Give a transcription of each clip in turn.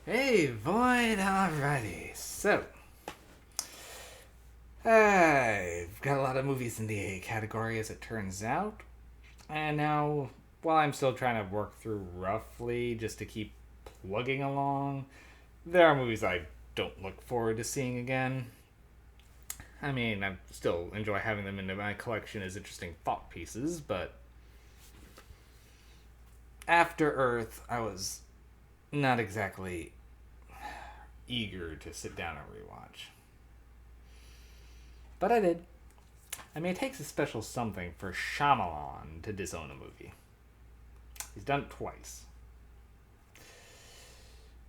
Hey, Void, alrighty. So, I've got a lot of movies in the A category as it turns out. And now, while I'm still trying to work through roughly just to keep plugging along, there are movies I don't look forward to seeing again. I mean, I still enjoy having them in my collection as interesting thought pieces, but After Earth, I was not exactly eager to sit down and rewatch. But I did. I mean, it takes a special something for Shyamalan to disown a movie. He's done it twice.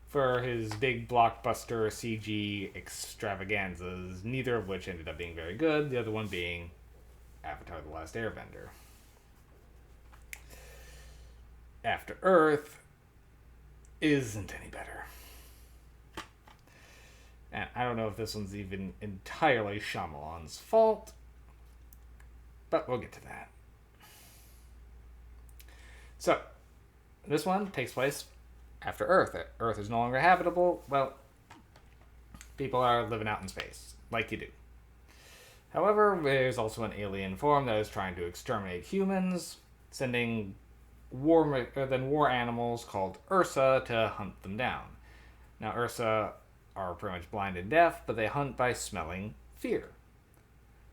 For his big blockbuster CG extravaganzas, neither of which ended up being very good, the other one being Avatar The Last Airbender. After Earth isn't any better. And I don't know if this one's even entirely Shyamalan's fault, but we'll get to that. So, this one takes place after Earth. Earth is no longer habitable. Well, people are living out in space, like you do. However, there's also an alien form that is trying to exterminate humans, sending war animals called Ursa to hunt them down. Now, Ursa are pretty much blind and deaf, but they hunt by smelling fear.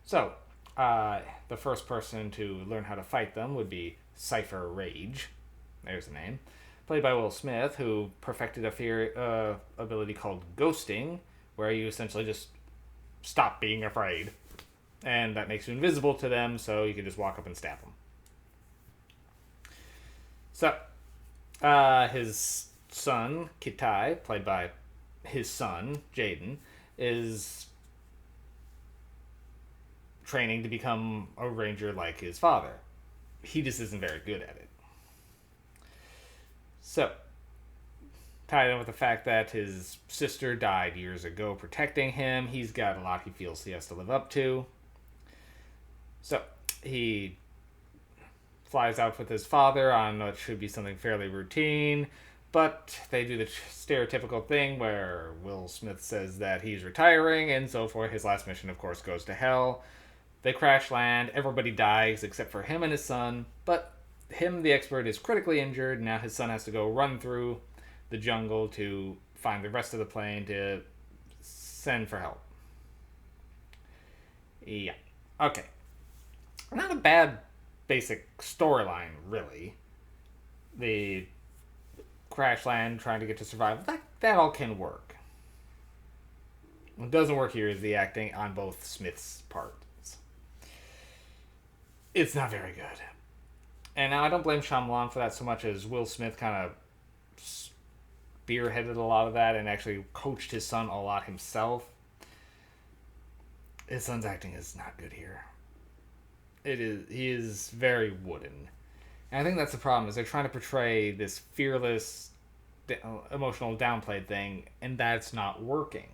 So, the first person to learn how to fight them would be Cypher Rage. There's the name. Played by Will Smith, who perfected a fear ability called ghosting, where you essentially just stop being afraid. And that makes you invisible to them, so you can just walk up and stab them. So, his son, Kitai, played by his son, Jaden, is training to become a ranger like his father. He just isn't very good at it. So, tied in with the fact that his sister died years ago protecting him, he's got a lot he feels he has to live up to. So, he flies out with his father on what should be something fairly routine, but they do the stereotypical thing where Will Smith says that he's retiring, and so for his last mission, of course, goes to hell. They crash land, everybody dies except for him and his son, but him, the expert, is critically injured. Now his son has to go run through the jungle to find the rest of the plane to send for help. Yeah. Okay. Not a bad basic storyline, really. The crash land, trying to get to survival, that all can work. What doesn't work here is the acting on both Smith's parts. It's not very good. And now I don't blame Shyamalan for that so much as Will Smith kind of spearheaded a lot of that and actually coached his son a lot himself. His son's acting is not good here. He is very wooden. And I think that's the problem is they're trying to portray this fearless emotional downplayed thing and that's not working.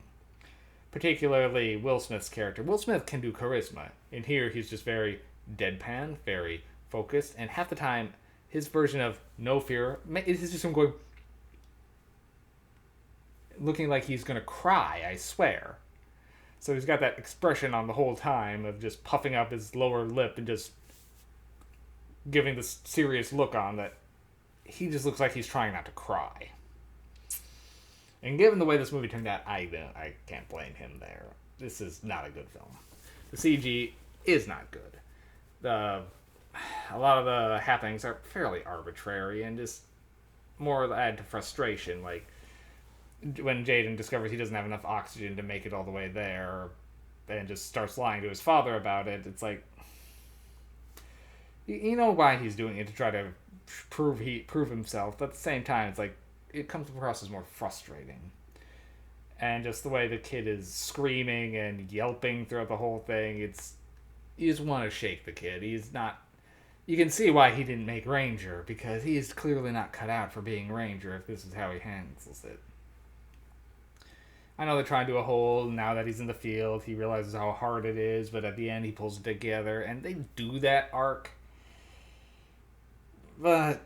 Particularly Will Smith's character. Will Smith can do charisma. In here he's just very deadpan, very focused, and half the time his version of no fear is just him going looking like he's gonna cry, I swear. So he's got that expression on the whole time of just puffing up his lower lip and just giving this serious look on that he just looks like he's trying not to cry. And given the way this movie turned out, I can't blame him there. This is not a good film. The CG is not good. A lot of the happenings are fairly arbitrary and just more add to frustration. Like when Jaden discovers he doesn't have enough oxygen to make it all the way there, and just starts lying to his father about it. It's like you know why he's doing it to try to prove himself, but at the same time, it's like it comes across as more frustrating. And just the way the kid is screaming and yelping throughout the whole thing, you just want to shake the kid. He's not. You can see why he didn't make Ranger because he is clearly not cut out for being Ranger if this is how he handles it. I know they're trying to do a whole, now that he's in the field, he realizes how hard it is, but at the end he pulls it together, and they do that arc. But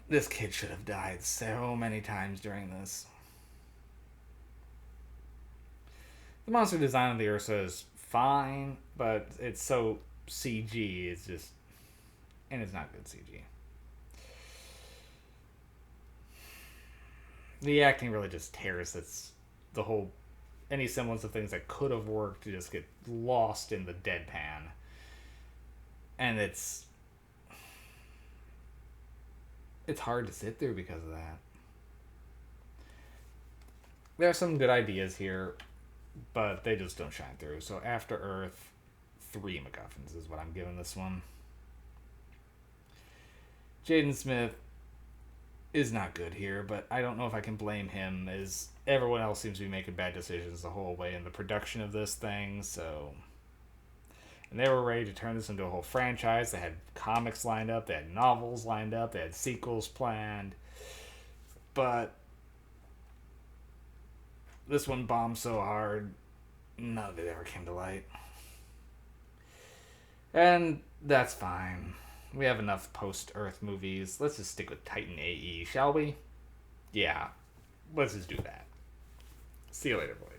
this kid should have died so many times during this. The monster design of the Ursa is fine, but it's so CG. It's just, and it's not good CG. The acting really just tears the whole any semblance of things that could have worked to just get lost in the deadpan, and it's hard to sit through because of that. There are some good ideas here, but they just don't shine through. So After Earth, 3 MacGuffins is what I'm giving this one. Jaden Smith is not good here, but I don't know if I can blame him, as everyone else seems to be making bad decisions the whole way in the production of this thing, so. And they were ready to turn this into a whole franchise. They had comics lined up, they had novels lined up, they had sequels planned. But this one bombed so hard, none of it ever came to light. And that's fine. We have enough post-Earth movies. Let's just stick with Titan AE, shall we? Yeah, let's just do that. See you later, boys.